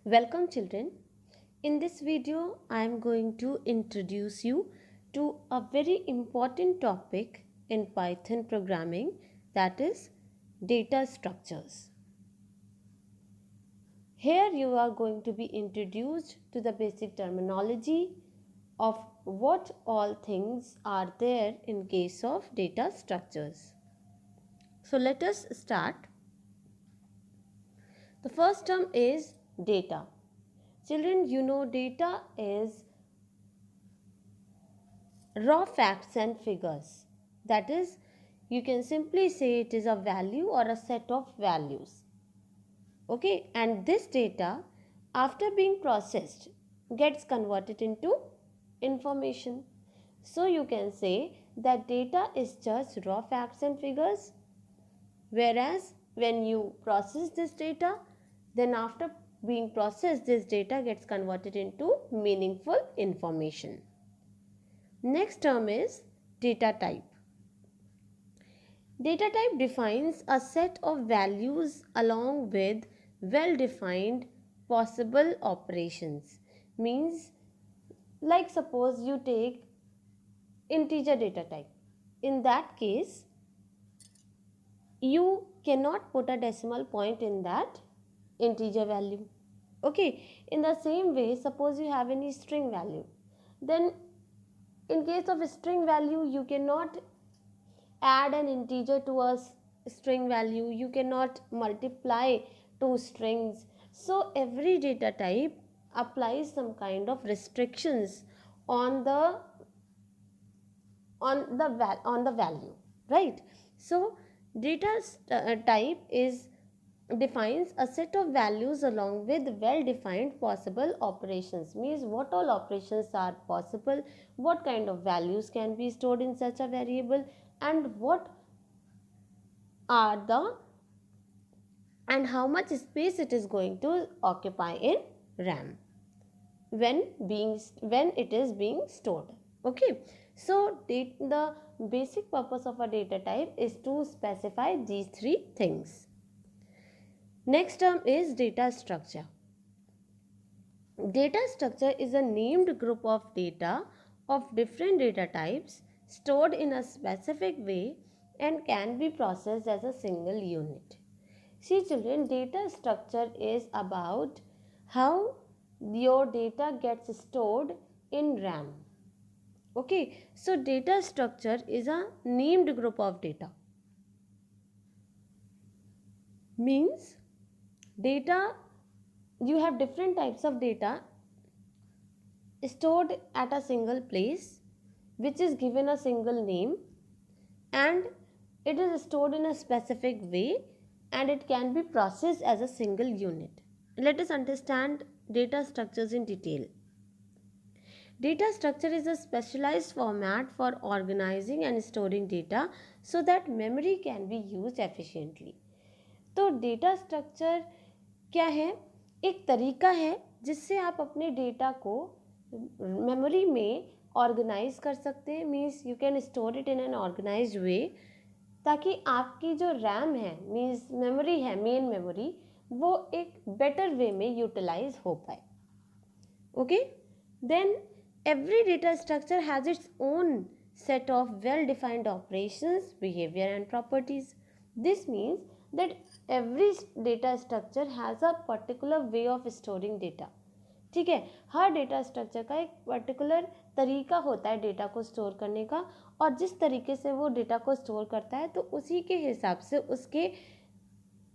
Welcome children. In this video I am going to introduce you to a very important topic in Python programming, that is data structures. Here you are going to be introduced to the basic terminology of what all things are there in case of data structures. So let us start. The first term is data. Children, you know data is raw facts and figures. That is, you can simply say it is a value or a set of values. Okay, and this data, after being processed, gets converted into information. So you can say that data is just raw facts and figures, whereas when you process this data, then after being processed, this data gets converted into meaningful information. Next term is data type. Data type defines a set of values along with well-defined possible operations. Means, like suppose you take integer data type. In that case, you cannot put a decimal point in that integer value. Okay, in the same way, suppose you have any string value. Then in case of a string value, you cannot add an integer to a string value, you cannot multiply two strings. So every data type applies some kind of restrictions on the value, right? So data type is defines a set of values along with well defined possible operations. Means what all operations are possible, what kind of values can be stored in such a variable, and what are the and how much space it is going to occupy in RAM when it is being stored. Okay, so the basic purpose of a data type is to specify these three things. Next term is data structure. Data structure is a named group of data of different data types stored in a specific way and can be processed as a single unit. See children, data structure is about how your data gets stored in RAM. Okay, so data structure is a named group of data. Means data, you have different types of data stored at a single place which is given a single name, and it is stored in a specific way and it can be processed as a single unit. Let us understand data structures in detail. Data structure is a specialized format for organizing and storing data so that memory can be used efficiently. तो data structure क्या है? एक तरीका है जिससे आप अपने data को मेमोरी में ऑर्गेनाइज कर सकते हैं. Means you can store it in an organised way, ताकि आपकी जो रैम है, मीन्स मेमोरी है, मेन मेमोरी, वो एक बेटर वे में यूटिलाइज हो पाए. Okay, then every data structure has its own set of well-defined operations, behavior and properties. This means that every data structure has a particular way of storing data. ठीक है, हर data structure का एक particular तरीका होता है data को store करने का, और जिस तरीके से वो डेटा को स्टोर करता है तो उसी के हिसाब से उसके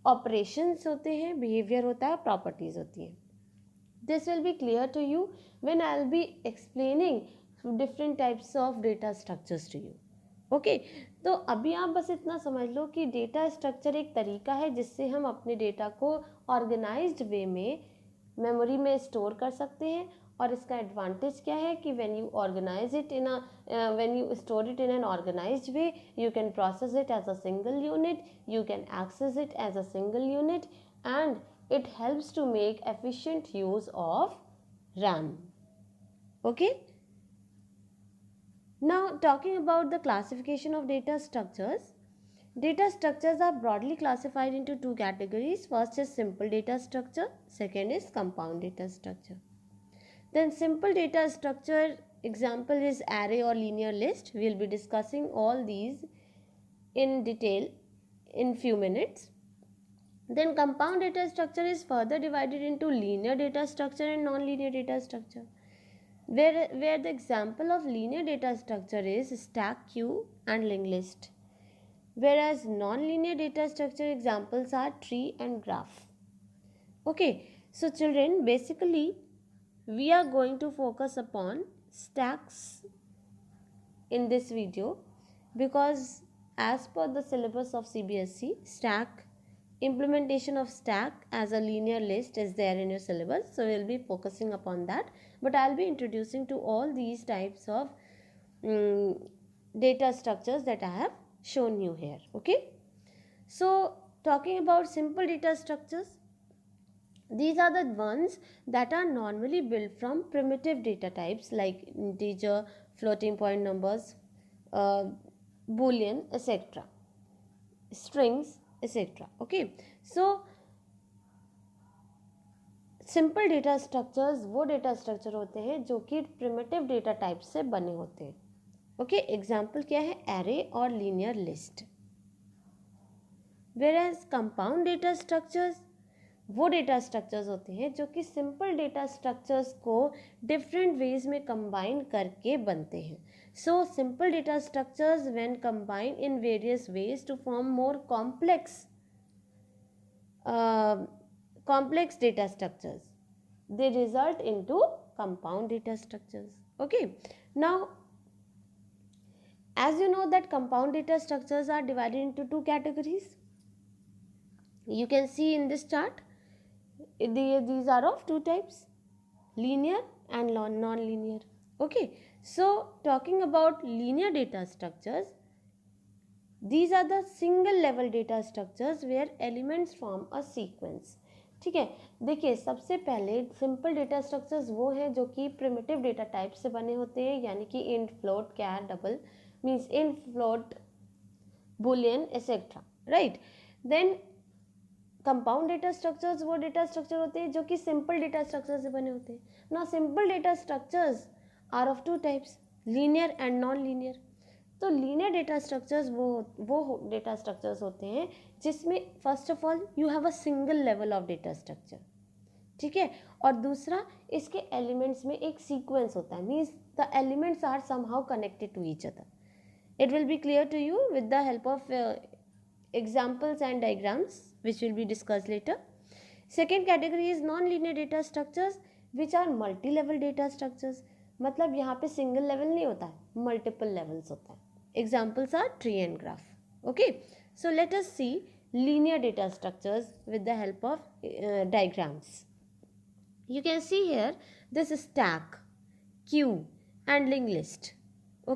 ऑपरेशंस होते हैं, बिहेवियर होता है, प्रॉपर्टीज होती हैं. This will be clear to you when I will be explaining different types of data structures to you. Okay, तो अभी आप बस इतना समझ लो कि डेटा स्ट्रक्चर एक तरीका है जिससे हम अपने डेटा को ऑर्गेनाइज्ड वे में मेमोरी में स्टोर कर सकते हैं. और इसका एडवांटेज क्या है कि when you organise it in when you store it in an organised way, you can process it as a single unit, you can access it as a single unit, and it helps to make efficient use of RAM. Okay, now talking about the classification of data structures, Data structures are broadly classified into two categories. First is simple data structure, second is compound data structure. Then simple data structure example is array or linear list. We will be discussing all these in detail in few minutes. Then compound data structure is further divided into linear data structure and non-linear data structure. Where the example of linear data structure is stack, queue and linked list. Whereas non-linear data structure examples are tree and graph. Okay, so children, basically we are going to focus upon stacks in this video because as per the syllabus of CBSE, stack implementation of stack as a linear list is there in your syllabus, so we'll be focusing upon that, but I'll be introducing to all these types of data structures that I have shown you here. Okay, so talking about simple data structures, these are the ones that are normally built from primitive data types like integer, floating point numbers, uh, boolean, etc., strings, etc. Okay, so simple data structures वो data structure होते हैं जो कि primitive data type से बने होते हैं. Okay, example क्या है? एरे और linear list. Whereas compound data structures वो डेटा स्ट्रक्चर्स होते हैं जो कि सिंपल डेटा स्ट्रक्चर्स को डिफरेंट वेज में कंबाइन करके बनते हैं. So simple data structures when combine in various ways to form more complex data structures, they result into compound data structures. Okay, now as you know that compound data structures are divided into two categories. You can see in this chart, these are of two types, linear and non-linear. Okay, so talking about linear data structures, these are the single level data structures where elements form a sequence. ठीक है, देखिए सबसे पहले simple data structures वो हैं जो कि primitive data type से बने होते हैं, यानी कि int, float, char, double, means int, float, boolean etcetera, right. Then compound data structures वो डेटा स्ट्रक्चर होते हैं जो कि सिंपल डेटा स्ट्रक्चर से बने होते हैं. Now simple data structures are of two types, linear and non linear. तो लीनियर डेटा स्ट्रक्चर्स वो डेटा स्ट्रक्चर्स होते हैं जिसमें first of all you have a single level of data structure. ठीक है, और दूसरा इसके एलिमेंट्स में एक सीक्वेंस होता है, means the elements are somehow connected to each other. It will be clear to you with the help of examples and diagrams which will be discussed later. Second category is non-linear data structures which are multi-level data structures. मतलब यहाँ पे single level नहीं होता है, multiple levels होता है. Examples are tree and graph. Okay, so let us see linear data structures with the help of diagrams. You can see here this stack, queue and linked list.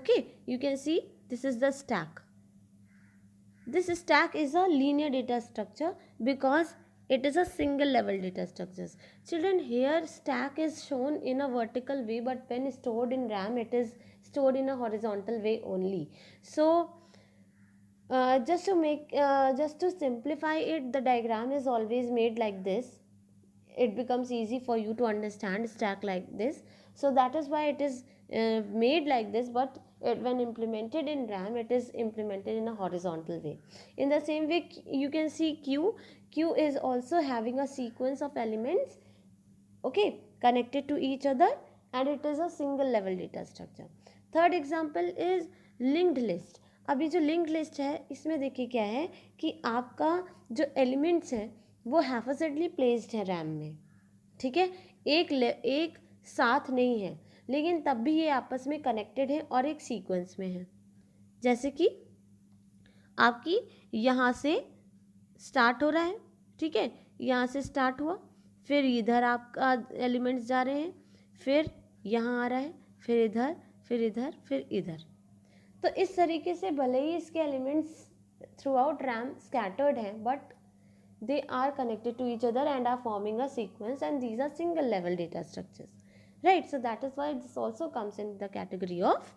Okay, you can see this is the stack. This stack is a linear data structure because it is a single level data structures. Children, here stack is shown in a vertical way, but when stored in RAM it is stored in a horizontal way only. So just to simplify it, the diagram is always made like this. It becomes easy for you to understand stack like this. So that is why it is made like this, but when implemented in RAM it is implemented in a horizontal way. In the same way you can see queue is also having a sequence of elements, okay, connected to each other, and it is a single level data structure. Third example is linked list. अभी जो linked list है इसमें देखिए क्या है कि आपका जो एलिमेंट्स हैं वो हैफाजेडली प्लेस्ड है रैम में. ठीक है, एक साथ नहीं है, लेकिन तब भी ये आपस में कनेक्टेड है और एक सीक्वेंस में है. जैसे कि आपकी यहाँ से स्टार्ट हो रहा है, ठीक है, यहाँ से स्टार्ट हुआ, फिर इधर आपका एलिमेंट्स जा रहे हैं, फिर यहाँ आ रहा है, फिर इधर, फिर इधर, फिर इधर. तो इस तरीके से भले ही इसके elements through out RAM scattered हैं, but they are connected to each other and are forming a sequence, and these are single level data structures, right? So that is why this also comes in the category of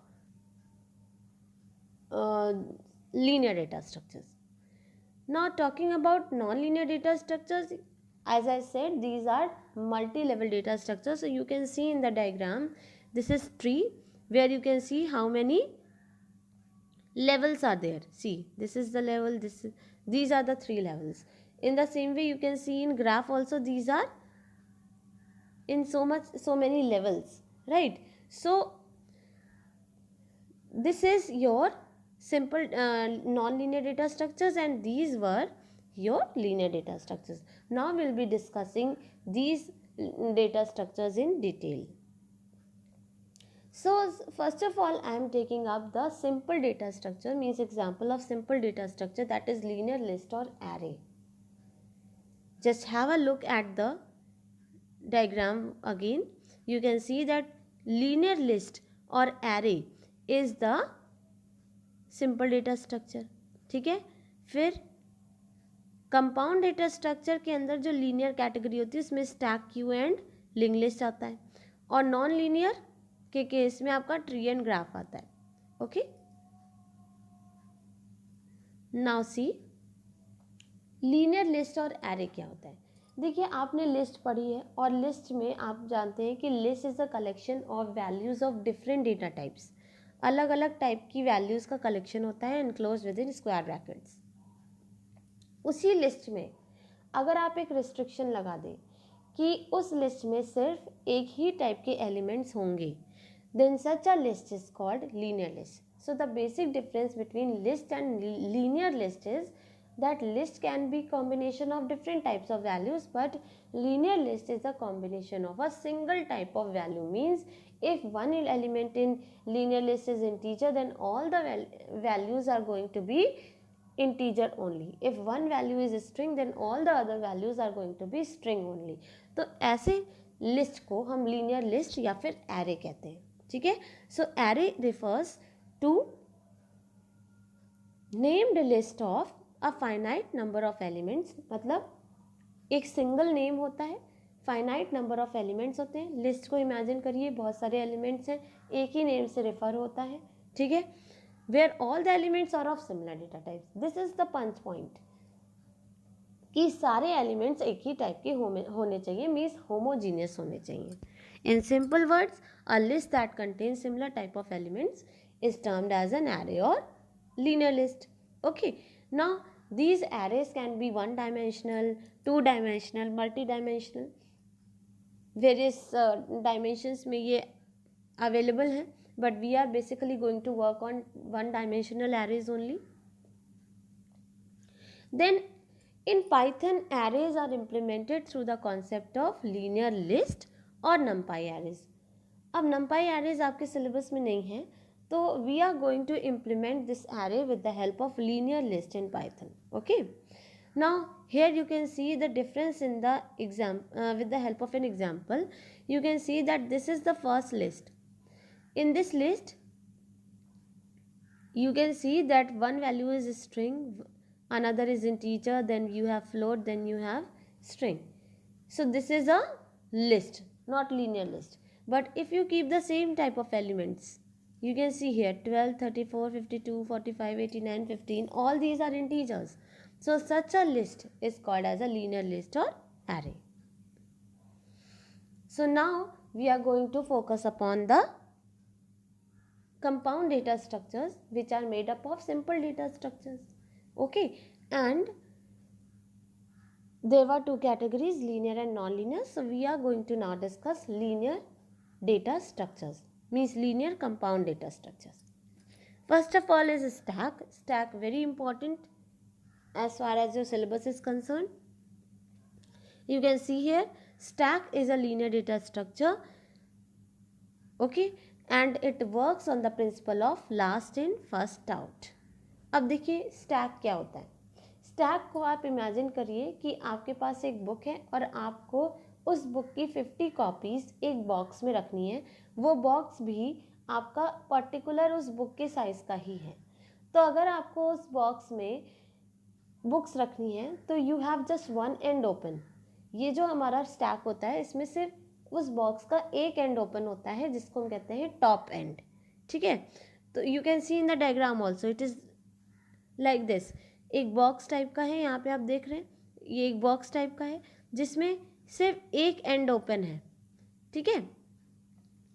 linear data structures. Now talking about non-linear data structures, as I said, these are multi-level data structures. So you can see in the diagram, this is tree where you can see how many levels are there. See, this is the level, these are the three levels. In the same way you can see in graph also, these are in so many levels, right? So this is your simple non-linear data structures, and these were your linear data structures. Now we'll be discussing these data structures in detail. So first of all, I am taking up the simple data structure, means example of simple data structure, that is linear list or array. Just have a look at the diagram again. You can see that linear list or array is the simple data structure, ठीक है. फिर compound data structure के अंदर जो linear category होती है उसमें stack queue and link list आता है, और नॉन लीनियर के केस में आपका ट्री एंड ग्राफ आता है. Okay, now see linear list और एरे क्या होता है. देखिए, आपने लिस्ट पढ़ी है, और लिस्ट में आप जानते हैं कि list is a collection of values of different data types. अलग अलग टाइप की वैल्यूज़ का कलेक्शन होता है enclose with in square brackets. उसी लिस्ट में अगर आप एक रिस्ट्रिक्शन लगा दें कि उस लिस्ट में सिर्फ एक ही टाइप के एलिमेंट्स होंगे, then such a list is called linear list. So the basic difference between list and linear list is that list can be combination of different types of values, but linear list is a combination of a single type of value. Means if one element in linear list is integer, then all the values are going to be integer only. If one value is a string, then all the other values are going to be string only. तो ऐसे list को हम linear list या फिर array कहते हैं, ठीक है. So array refers to named list of a finite number of elements. मतलब एक सिंगल नेम होता है, फाइनाइट नंबर ऑफ एलिमेंट्स होते हैं. लिस्ट को इमेजिन करिए, बहुत सारे एलिमेंट्स हैं, एक ही नेम से रेफर होता है, ठीक है. Where all the elements are of similar data types. This is the punch point कि सारे एलिमेंट्स एक ही टाइप के होने चाहिए, मीन्स होमोजीनियस होने चाहिए. In simple words, a list that contain similar type of elements is termed as an array और linear list. Okay, now these arrays can be one dimensional, two dimensional, multi-dimensional. Various dimensions में ये available हैं, but we are basically going to work on one dimensional arrays only. Then in Python, arrays are implemented through the concept of linear list और numpy arrays. अब numpy arrays आपके syllabus में नहीं है, तो we are going to implement this array with the help of linear list in Python. Okay, now here you can see the difference in the with the help of an example. You can see that this is the first list. In this list you can see that one value is string, another is integer, then you have float, then you have string. So this is a list, not linear list. But if you keep the same type of elements, you can see here 12, 34, 52, 45, 89, 15, all these are integers. So such a list is called as a linear list or array. So now we are going to focus upon the compound data structures, which are made up of simple data structures. Okay, and there were two categories, linear and non-linear. So we are going to now discuss linear data structures, means linear compound data structures. First of all is stack. Stack very important as far as your syllabus is concerned. You can see here stack is a linear data structure. Okay, and it works on the principle of last in first out. अब देखिए stack क्या होता है. Stack को आप imagine करिए कि आपके पास एक बुक है और आपको उस बुक की 50 कॉपीज़ एक बॉक्स में रखनी है. वो बॉक्स भी आपका पर्टिकुलर उस बुक के साइज़ का ही है. तो अगर आपको उस बॉक्स में बुक्स रखनी है तो you have just one and open. ये जो हमारा स्टैक होता है इसमें सिर्फ उस बॉक्स का एक एंड ओपन होता है, जिसको हम कहते हैं टॉप एंड, ठीक है. तो you can see in the diagram also it is like this एक बॉक्स टाइप का है, यहाँ पे आप देख रहे हैं ये एक बॉक्स टाइप का है जिसमें सिर्फ एक एंड ओपन है, ठीक है,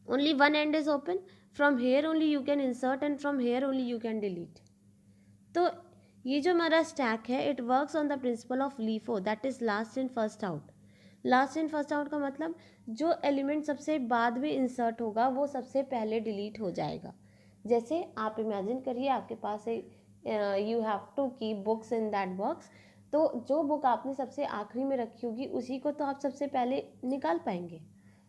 only one and is open, from here only you can insert and from here only you can delete. तो ये जो हमारा स्टैक है it works on the principle of LIFO, that is last in first out. Last in first out का मतलब जो element सबसे बाद में इंसर्ट होगा वो सबसे पहले डिलीट हो जाएगा। जैसे आप इमेजिन करिए आपके पास एक you have to keep books in that box, तो जो बुक आपने सबसे आखिरी में रखी होगी उसी को तो आप सबसे पहले निकाल पाएंगे,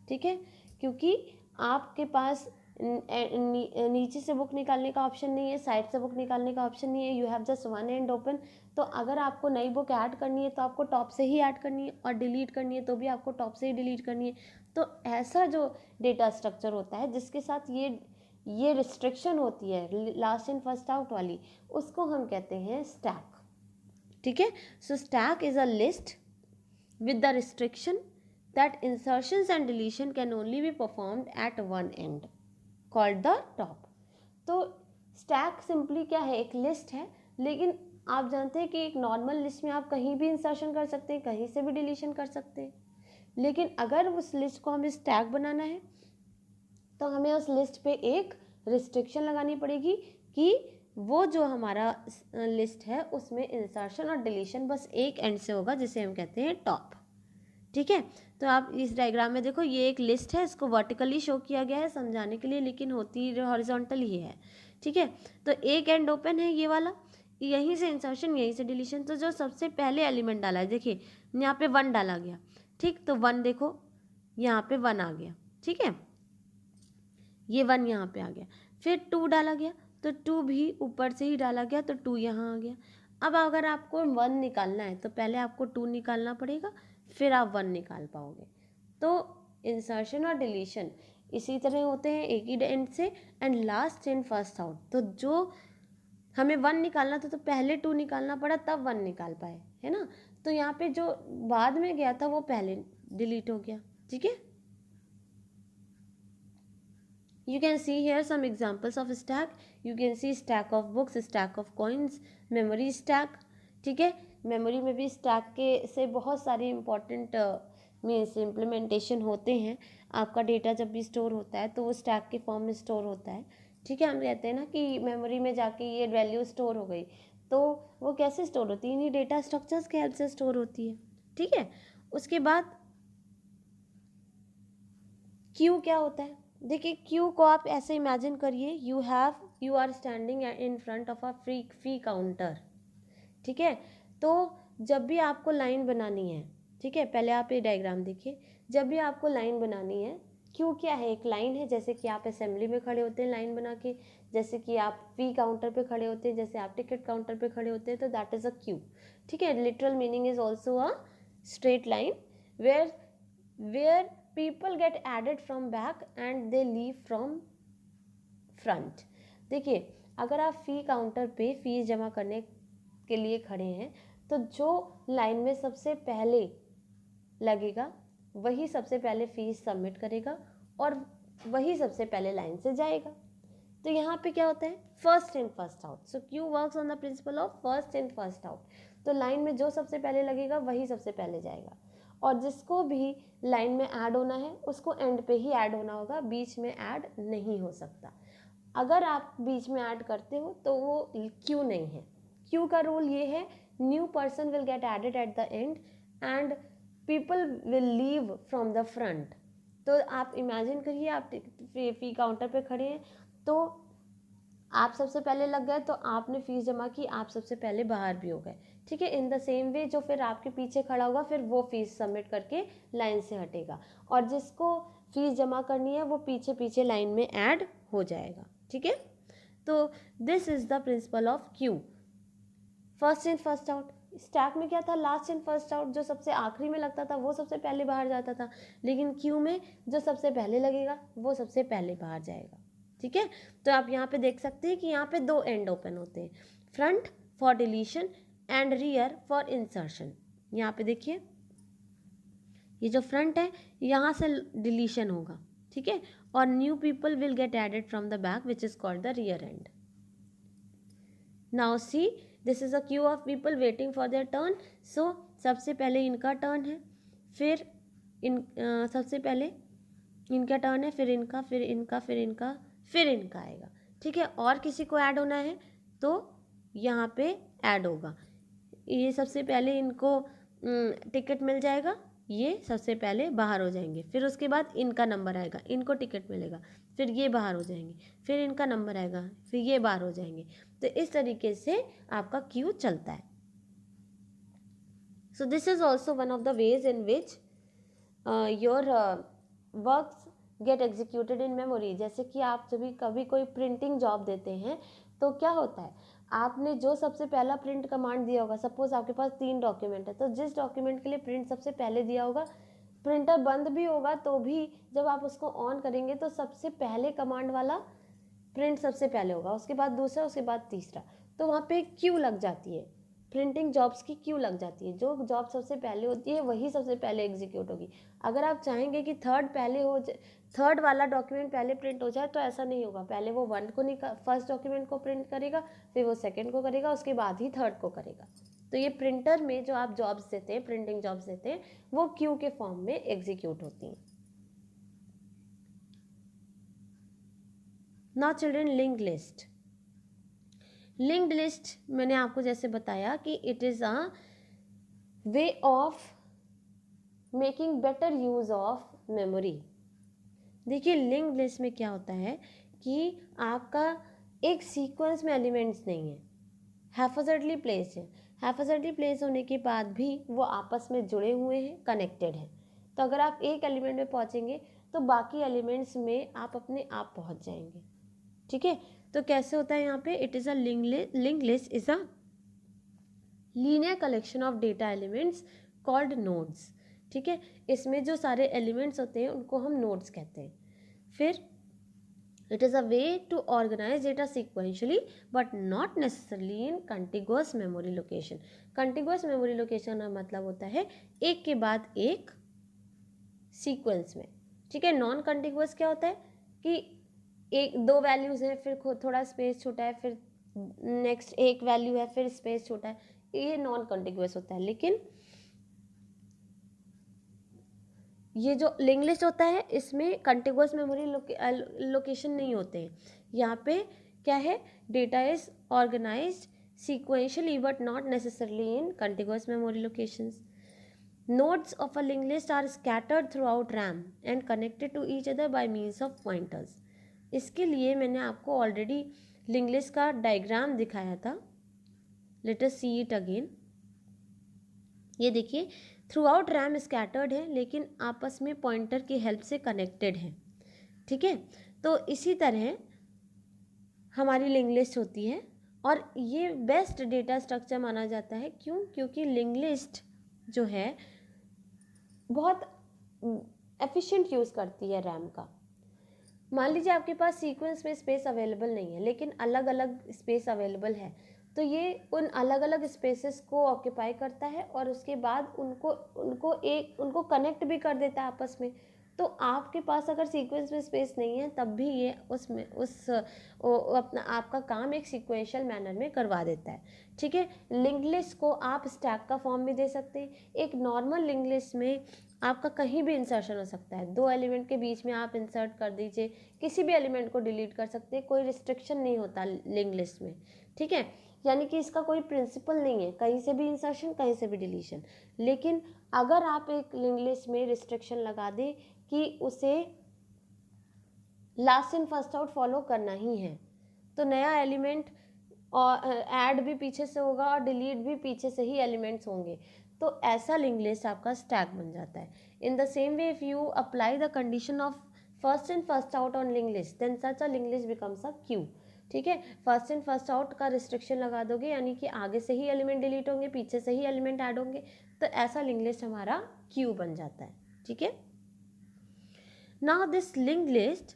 ठीक है, क्योंकि आपके पास नीचे से बुक निकालने का ऑप्शन नहीं है, साइड से बुक निकालने का ऑप्शन नहीं है, you have just one and open. तो अगर आपको नई बुक ऐड करनी है तो आपको टॉप से ही ऐड करनी है, और डिलीट करनी है तो भी आपको टॉप से ही डिलीट करनी है। तो ऐसा जो डेटा स्ट्रक्चर होता है जिसके साथ ये रिस्ट्रिक्शन होती है लास्ट इन फर्स्ट आउट वाली, उसको हम कहते हैं स्टैक, ठीक है। सो stack is a list with the restriction that insertions and deletion can only be performed at one end called the top। तो स्टैक सिंपली क्या है, एक लिस्ट है, लेकिन आप जानते हैं कि एक नॉर्मल लिस्ट में आप कहीं भी इंसर्शन कर सकते हैं, कहीं से भी डिलीशन कर सकते हैं, लेकिन अगर उस लिस्ट को हमें स्टैक बनाना है तो हमें उस लिस्ट पे एक रिस्ट्रिक्शन लगानी पड़ेगी कि वो जो हमारा लिस्ट है उसमें इंसर्शन और डिलीशन बस एक एंड से होगा, जिसे हम कहते हैं टॉप, ठीक है। तो आप इस डायग्राम में देखो ये एक लिस्ट है, इसको वर्टिकली शो किया गया है समझाने के लिए, लेकिन होती हॉरिजॉन्टल ही है, ठीक है। तो एक एंड ओपन है ये वाला, यहीं से इंसर्शन यहीं से डिलीशन। तो जो सबसे पहले एलिमेंट डाला है, देखिए यहाँ पे 1 डाला गया, ठीक, तो 1 देखो यहाँ पे 1 आ गया, ठीक है, ये 1 यहाँ पे आ गया। फिर 2 डाला गया तो 2 भी ऊपर से ही डाला गया, तो 2 यहाँ आ गया। अब अगर आपको 1 निकालना है तो पहले आपको 2 निकालना पड़ेगा, फिर आप 1 निकाल पाओगे। तो इंसर्शन और डिलीशन इसी तरह होते हैं एक ही एंड से, and last in first out. तो जो हमें 1 निकालना था तो पहले 2 निकालना पड़ा तब 1 निकाल पाए, है ना। तो यहाँ पे जो बाद में गया था वो पहले डिलीट हो गया, ठीक है। You can see here some examples of stack. You can see stack of books, stack of coins, memory stack, ठीक है। मेमोरी में भी स्टैक के से बहुत सारे इंपॉर्टेंट मीन्स इम्प्लीमेंटेशन होते हैं। आपका डेटा जब भी स्टोर होता है तो वो स्टैक के फॉर्म में स्टोर होता है, ठीक है। हम कहते हैं ना कि मेमोरी में जाके ये वैल्यू स्टोर हो गई, तो वो कैसे स्टोर होती है, इन्हीं डेटा स्ट्रक्चर्स के हेल्प से स्टोर होती है, ठीक है। उसके बाद क्यू क्या होता है, देखिए क्यू को आप ऐसे इमेजिन करिए, you are standing in front of a fee counter, ठीक है। तो जब भी आपको लाइन बनानी है, ठीक है, पहले आप ये डायग्राम देखिए, जब भी आपको लाइन बनानी है, क्यू क्या है, एक लाइन है, जैसे कि आप असेंबली में खड़े होते हैं लाइन बना के, जैसे कि आप फी काउंटर पे खड़े होते हैं, जैसे आप टिकट काउंटर पे खड़े होते हैं, तो दैट इज अ क्यू, ठीक है। Literal meaning is also a straight line where people get added from back and they leave from front। देखिए अगर आप फी काउंटर पे फीस जमा करने के लिए खड़े हैं तो जो लाइन में सबसे पहले लगेगा वही सबसे पहले फीस सबमिट करेगा और वही सबसे पहले लाइन से जाएगा। तो यहाँ पे क्या होता है, first in first out. So Q works on the principle of first in first out. तो लाइन में जो सबसे पहले लगेगा वही सबसे पहले जाएगा, और जिसको भी लाइन में ऐड होना है उसको एंड पे ही ऐड होना होगा, बीच में ऐड नहीं हो सकता। अगर आप बीच में ऐड करते हो तो वो क्यू नहीं है। क्यू का रूल ये है, new person will get added at the end and people will leave from the front. तो आप इमेजिन करिए आप फी काउंटर पे खड़े हैं, तो आप सबसे पहले लग गए तो आपने फीस जमा की, आप सबसे पहले बाहर भी हो गए, ठीक है। इन द सेम वे जो फिर आपके पीछे खड़ा होगा फिर वो फीस सबमिट करके लाइन से हटेगा, और जिसको फीस जमा करनी है वो पीछे पीछे लाइन में ऐड हो जाएगा, ठीक है। तो this is the principle of Q, first in first out. Stack में क्या था, लास्ट इन फर्स्ट आउट, जो सबसे आखिरी में लगता था वो सबसे पहले बाहर जाता था, लेकिन क्यू में जो सबसे पहले लगेगा वो सबसे पहले बाहर जाएगा, ठीक है। तो आप यहाँ पे देख सकते हैं कि यहाँ पे 2 एंड ओपन होते हैं, front for deletion and rear for insertion. यहाँ पे देखिए ये जो फ्रंट है यहाँ से डिलीशन होगा, ठीक है, और new people will get added from the back which is called the rear end. Now see this is a queue of people waiting for their turn, so सबसे पहले इनका टर्न है, फिर सबसे पहले इनका टर्न है, फिर इनका, फिर इनका, फिर इनका, फिर इनका आएगा। ठीक है, और किसी को ऐड होना है तो यहाँ पे ऐड होगा। ये सबसे पहले इनको टिकट मिल जाएगा, ये सबसे पहले बाहर हो जाएंगे, फिर उसके बाद इनका नंबर आएगा, इनको टिकट मिलेगा, फिर ये बाहर हो जाएंगे, फिर इनका नंबर आएगा, फिर ये बाहर हो जाएंगे। तो इस तरीके से आपका क्यू चलता है। So this is also one of the ways in which your works get executed in memory. जैसे कि आप जब कभी कोई प्रिंटिंग जॉब देते हैं तो क्या होता है, आपने जो सबसे पहला प्रिंट कमांड दिया होगा, सपोज आपके पास 3 डॉक्यूमेंट है, तो जिस डॉक्यूमेंट के लिए प्रिंट सबसे पहले दिया होगा, प्रिंटर बंद भी होगा तो भी जब आप उसको ऑन करेंगे तो सबसे पहले कमांड वाला प्रिंट सबसे पहले होगा, उसके बाद दूसरा, उसके बाद तीसरा। तो वहाँ पे क्यू लग जाती है, प्रिंटिंग जॉब्स की क्यू लग जाती है। जो जॉब सबसे पहले होती है वही सबसे पहले एग्जीक्यूट होगी। अगर आप चाहेंगे कि थर्ड वाला डॉक्यूमेंट पहले प्रिंट हो जाए तो ऐसा नहीं होगा। पहले वो फर्स्ट डॉक्यूमेंट को प्रिंट करेगा, फिर वो सेकेंड को करेगा, उसके बाद ही थर्ड को करेगा। तो ये प्रिंटर में जो आप जॉब्स देते हैं, प्रिंटिंग जॉब्स देते हैं, वो क्यू के फॉर्म में एग्जीक्यूट होती हैं। Now children, linked list. Linked list मैंने आपको जैसे बताया कि it is a way of making better use of memory. देखिए, लिंक्ड लिस्ट में क्या होता है कि आपका एक सीक्वेंस में एलिमेंट्स नहीं है, हैफाजर्डली प्लेस्ड है। हैफाजर्डली प्लेस होने के बाद भी वो आपस में जुड़े हुए हैं, कनेक्टेड हैं। तो अगर आप एक एलिमेंट में पहुंचेंगे तो बाकी एलिमेंट्स में आप अपने आप पहुंच जाएंगे। ठीक है, तो कैसे होता है यहाँ पे, it is a link list is a linear collection of data elements called nodes. ठीक है, इसमें जो सारे एलिमेंट्स होते हैं उनको हम नोड्स कहते हैं। फिर it is a way to organise data sequentially but not necessarily in contiguous memory location. Contiguous memory location का मतलब होता है एक के बाद एक सीक्वेंस में। ठीक है, नॉन कंटिगुअस क्या होता है कि एक दो वैल्यूज़ हैं, फिर थोड़ा स्पेस छोटा है, फिर नेक्स्ट एक वैल्यू है, फिर स्पेस छोटा है, ये नॉन कंटिगुअस होता है। लेकिन ये जो लिंक लिस्ट होता है इसमें कंटिगुअस मेमोरी लोकेशन नहीं होते हैं। यहाँ पे क्या है, data is organised sequentially but not necessarily in contiguous memory locations. Nodes of a linked list are scattered throughout RAM and connected to each other by means of pointers. इसके लिए मैंने आपको ऑलरेडी लिंक लिस्ट का diagram दिखाया था। Let us see it again. ये देखिए, through out RAM scattered है लेकिन आपस में पॉइंटर की हेल्प से कनेक्टेड है। ठीक है, तो इसी तरह हमारी लिंक लिस्ट होती है और ये बेस्ट डेटा स्ट्रक्चर माना जाता है। क्यों? क्योंकि लिंक लिस्ट जो है बहुत एफिशिएंट यूज़ करती है रैम का। मान लीजिए आपके पास सीक्वेंस में स्पेस अवेलेबल नहीं है लेकिन अलग अलग स्पेस अवेलेबल है, तो ये उन अलग अलग स्पेसेस को ऑक्यूपाई करता है और उसके बाद उनको कनेक्ट भी कर देता है आपस में। तो आपके पास अगर सीक्वेंस में स्पेस नहीं है तब भी ये अपना आपका काम एक सीक्वेंशियल मैनर में करवा देता है। ठीक है, लिंक लिस्ट को आप स्टैक का फॉर्म भी दे सकते हैं। एक नॉर्मल लिंक लिस्ट में आपका कहीं भी इंसर्शन हो सकता है, दो एलिमेंट के बीच में आप इंसर्ट कर दीजिए, किसी भी एलिमेंट को डिलीट कर सकते हैं, कोई रिस्ट्रिक्शन नहीं होता लिंक लिस्ट में। ठीक है, यानी कि इसका कोई प्रिंसिपल नहीं है, कहीं से भी इंसर्शन कहीं से भी डिलीशन। लेकिन अगर आप एक लिंक लिस्ट में रिस्ट्रिक्शन लगा दें कि उसे last in first out follow करना ही है, तो नया एलिमेंट और ऐड भी पीछे से होगा और डिलीट भी पीछे से ही एलिमेंट्स होंगे, तो ऐसा लिंक लिस्ट आपका स्टैक बन जाता है। In the same way if you apply the condition of first in first out on link list then such a link list becomes a queue. ठीक है, फर्स्ट इन फर्स्ट आउट का restriction लगा दोगे यानी कि आगे से ही एलिमेंट डिलीट होंगे, पीछे से ही एलिमेंट ऐड होंगे, तो ऐसा लिंक लिस्ट हमारा क्यू बन जाता है। ठीक है, now this link list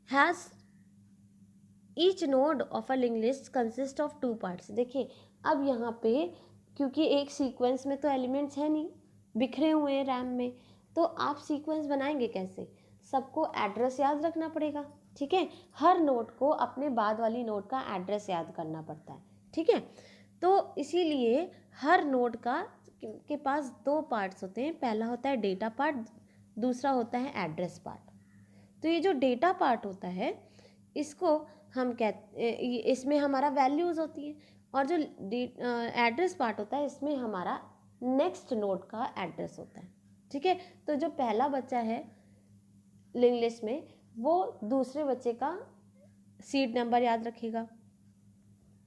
has each node of a link list consist of 2 parts. देखिए, अब यहाँ पे क्योंकि एक सीक्वेंस में तो एलिमेंट्स है नहीं, बिखरे हुए हैं रैम में, तो आप सीक्वेंस बनाएंगे कैसे? सबको एड्रेस याद रखना पड़ेगा। ठीक है, हर नोड को अपने बाद वाली नोड का एड्रेस याद करना पड़ता है। ठीक है। तो इसीलिए हर नोड के पास दो पार्ट्स होते हैं, पहला होता है डेटा पार्ट, दूसरा होता है एड्रेस पार्ट। तो ये जो डेटा पार्ट होता है इसको हम इसमें हमारा वैल्यूज़ होती है, और जो एड्रेस पार्ट होता है इसमें हमारा नेक्स्ट नोड का एड्रेस होता है, ठीक है। तो जो पहला बच्चा है लिंक लिस्ट में वो दूसरे बच्चे का सीड नंबर याद रखेगा,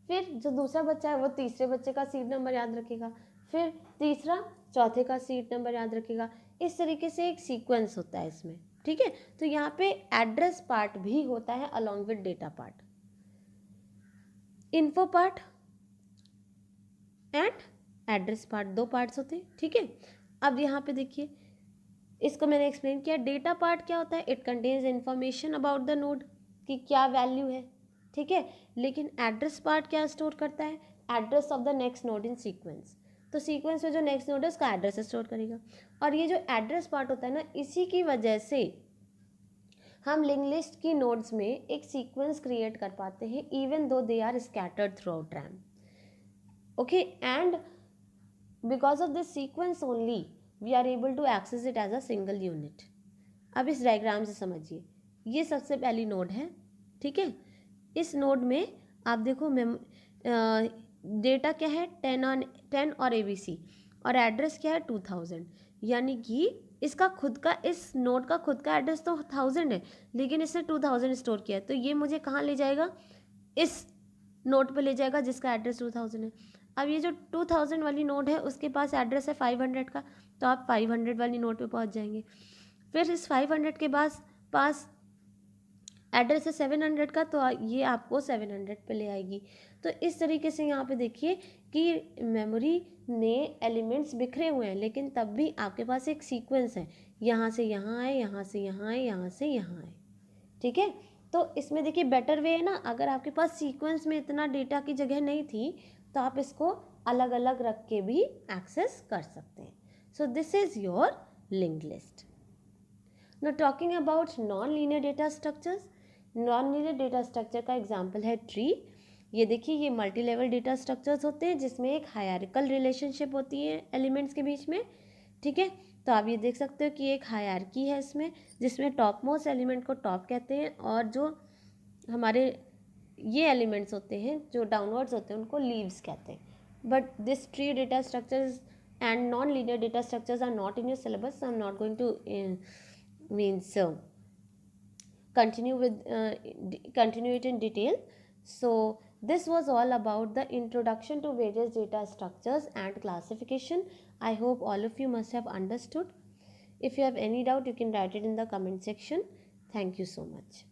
फिर जो दूसरा बच्चा है वो तीसरे बच्चे का सीड नंबर याद रखेगा, फिर तीसरा चौथे का सीड नंबर याद रखेगा। इस तरीके से एक सीक्वेंस होता है इसमें, ठीक है। तो यहाँ पे एड्रेस पार्ट भी होता है along with data part. Info part and address part दो पार्ट्स होते हैं, ठीक है। अब यहाँ पे देखिए, इसको मैंने एक्सप्लेन किया। डेटा पार्ट क्या होता है? It contains information about the node कि क्या वैल्यू है, ठीक है। लेकिन एड्रेस पार्ट क्या स्टोर करता है? Address of the next node in sequence. तो सीक्वेंस में जो नेक्स्ट नोड है उसका एड्रेस स्टोर करेगा। और ये जो एड्रेस पार्ट होता है ना, इसी की वजह से हम लिंक लिस्ट की नोड्स में एक सीक्वेंस क्रिएट कर पाते हैं, even though they are scattered throughout RAM, okay. And because of this sequence only we are able to access it as a single unit. अब इस डायग्राम से समझिए, ये सबसे पहली नोड है, ठीक है। इस नोड में आप देखो डेटा क्या है? 10 और ABC, और एड्रेस क्या है? 2000। यानी कि इसका खुद का, इस नोड का खुद का एड्रेस तो 1000 है, लेकिन इसने 2000 स्टोर किया है। तो ये मुझे कहाँ ले जाएगा? इस नोड पे ले जाएगा जिसका एड्रेस 2000 है। अब ये जो 2000 वाली नोड है उसके पास एड्रेस है 500 का, तो आप 500 वाली नोड पे पहुंच जाएंगे। फिर इस 500 के पास एड्रेस है 700 का, तो ये आपको 700 पे ले आएगी। तो इस तरीके से यहाँ पे देखिए कि मेमोरी में एलिमेंट्स बिखरे हुए हैं, लेकिन तब भी आपके पास एक सीक्वेंस है, यहाँ से यहाँ आए, यहाँ से यहाँ आए, यहाँ से यहाँ आए, ठीक है। तो इसमें देखिए बेटर वे है ना, अगर आपके पास सीक्वेंस में इतना डेटा की जगह नहीं थी तो आप इसको अलग अलग रख के भी एक्सेस कर सकते हैं। सो this is your linked list. Now talking about non linear data structures. Non linear data structure का एग्जाम्पल है ट्री। ये देखिए, ये मल्टी लेवल डेटा स्ट्रक्चर्स होते हैं जिसमें एक हायरार्किकल रिलेशनशिप होती है एलिमेंट्स के बीच में, ठीक है। तो आप ये देख सकते हो कि एक हायरार्की है इसमें, जिसमें टॉप मोस्ट एलिमेंट को टॉप कहते हैं, और जो हमारे ये एलिमेंट्स होते हैं जो डाउनवर्ड्स होते हैं उनको लीव्स कहते हैं। But this tree data structures and non-linear data structures are not in your syllabus, so I'm not going to continue it in detail. So this was all about the introduction to various data structures and classification. I hope all of you must have understood. If you have any doubt, you can write it in the comment section. Thank you so much.